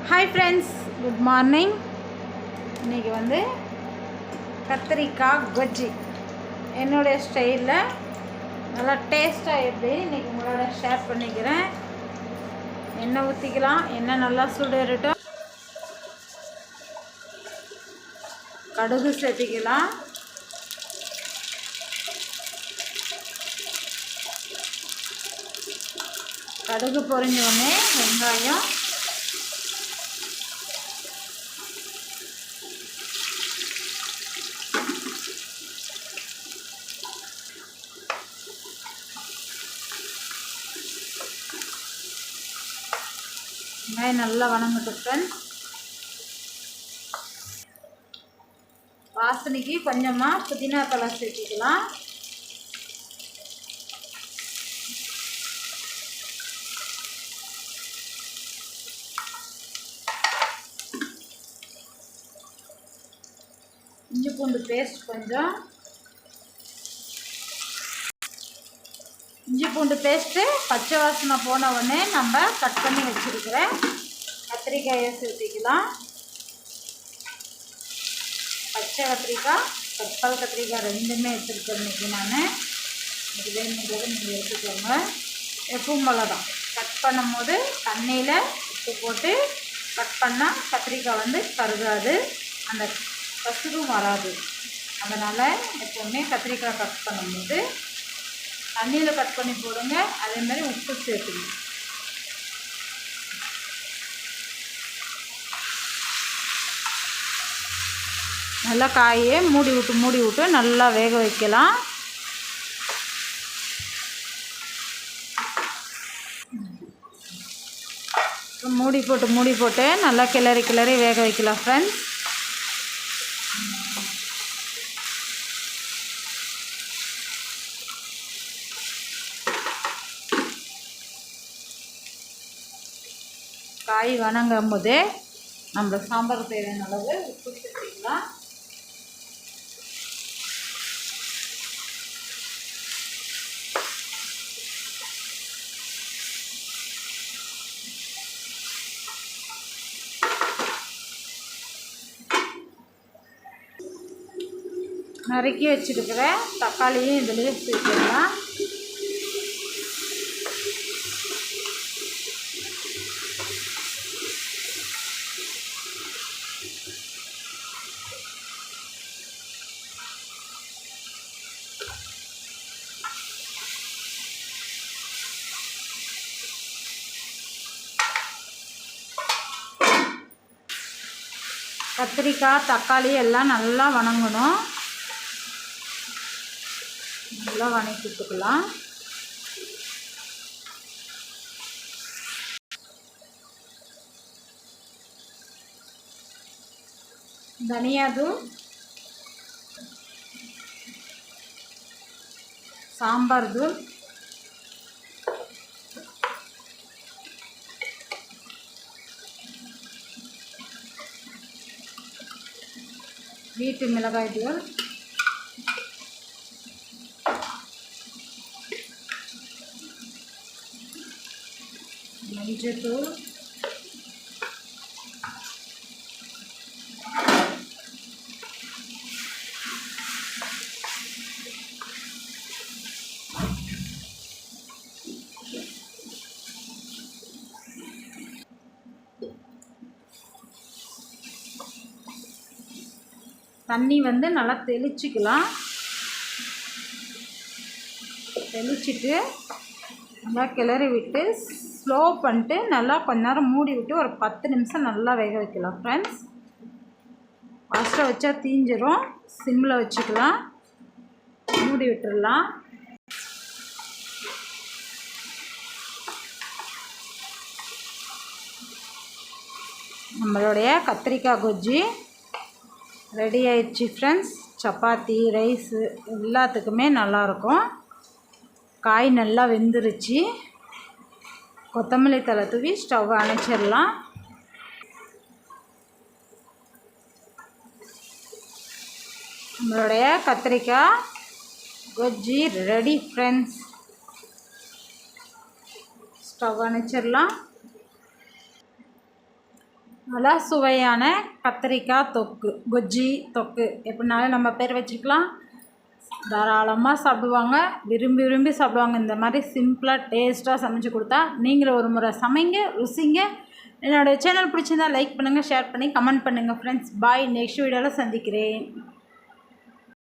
Hi friends, good morning. இன்றைக்கி வந்து கத்திரிக்காய் கொஜ்ஜி என்னுடைய ஸ்டைலில் நல்லா டேஸ்ட்டாக எப்படி இன்றைக்கி உங்களோட ஷேர் பண்ணிக்கிறேன். எண்ணெய் ஊற்றிக்கலாம். எண்ணெய் நல்லா சுடரட்டும். கடுகு சேர்த்திக்கலாம். கடுகு பொரிஞ்ச உடனே வெங்காயம், வெங்காயம் நல்லா வணங்கட்டும் ஃப்ரெண்ட்ஸ். வாசனைக்கு கொஞ்சமாக புதினா தழை சேர்த்திக்கலாம். இஞ்சி பூண்டு பேஸ்ட் கொஞ்சம். இஞ்சி பூண்டு பேஸ்ட்டு பச்சை வாசனை போன உடனே நம்ம கட் பண்ணி வச்சுருக்கிற கத்திரிக்காயை சேர்த்திக்கலாம். பச்சை கத்திரிக்காய், கப்பல் கத்திரிக்காய் ரெண்டுமே எடுத்துருக்கேன் இன்றைக்கி நான். இது வேணுங்கிறது நீங்கள் எடுத்துக்கோங்க. எப்பவும் போல தான் கட் பண்ணும் போது தண்ணியில் உப்பு போட்டு கட் பண்ணால் கத்திரிக்காய் வந்து கருகாது, அந்த கசுரும் வராது. அதனால் எப்போவுமே கத்திரிக்காய் கட் பண்ணும்போது தண்ணியில் கட் பண்ணி போடுங்க. அதேமாதிரி உப்பு சேர்த்துக்கணும். நல்லா காயை மூடி விட்டு நல்லா வேக வைக்கலாம். மூடி போட்டு நல்லா கிளறி வேக வைக்கலாம் ஃப்ரெண்ட்ஸ். காய் வணங்கும் போதே நம்ம சாம்பார் தேவையான அளவு உப்பு சேர்த்துக்கலாம். நறுக்கி வச்சுருக்கிற தக்காளியும் இதிலேயே சேர்த்துக்கலாம். கத்திரிக்காய் தக்காளி எல்லாம் நல்லா வணங்கணும். நல்லா வணக்கிட்டுக்கலாம். தனியாத்தூள், சாம்பார் தூள், வீட்டு மிளகாய் தூள், மஞ்சத்தூள், தண்ணி வந்து நல்லா தெளிச்சிக்கலாம். தெளிச்சிட்டு நல்லா கிளறி விட்டு ஸ்லோ பண்ணிட்டு நல்லா கொஞ்ச நேரம் மூடி விட்டு ஒரு 10 நிமிஷம் நல்லா வேக வைக்கலாம் ஃப்ரெண்ட்ஸ். ஃபஸ்ட்டில் வச்சா தீஞ்சிரும். சிம்மில் வச்சுக்கலாம். மூடி விட்டுடலாம். நம்மளுடைய கத்திரிக்காய் கொஜ்ஜி ரெடி ஆயிடுச்சு ஃப்ரெண்ட்ஸ். சப்பாத்தி, ரைஸு எல்லாத்துக்குமே நல்லாயிருக்கும். காய் நல்லா வெந்துருச்சு. கொத்தமல்லி தழை தூவி ஸ்டவ் அணைச்சிடலாம். நம்மளுடைய கத்திரிக்காய் கொஜ்ஜி ரெடி ஃப்ரெண்ட்ஸ். ஸ்டவ் அணைச்சிடலாம். நல்லா சுவையான கத்திரிக்காய் தொக்கு, கொஜ்ஜி தொக்கு எப்படினாலும் நம்ம பேர் வச்சுக்கலாம். தாராளமாக சாப்பிடுவாங்க, விரும்பி விரும்பி சாப்பிடுவாங்க. இந்த மாதிரி சிம்பிளாக டேஸ்ட்டாக சமைச்சு கொடுத்தா நீங்களும் ஒரு முறை சமைங்க, ருசிங்க. என்னோடய சேனல் பிடிச்சிருந்தால் லைக் பண்ணுங்கள், ஷேர் பண்ணி கமெண்ட் பண்ணுங்கள் ஃப்ரெண்ட்ஸ். பாய். நெக்ஸ்ட் வீடியோவில் சந்திக்கிறேன்.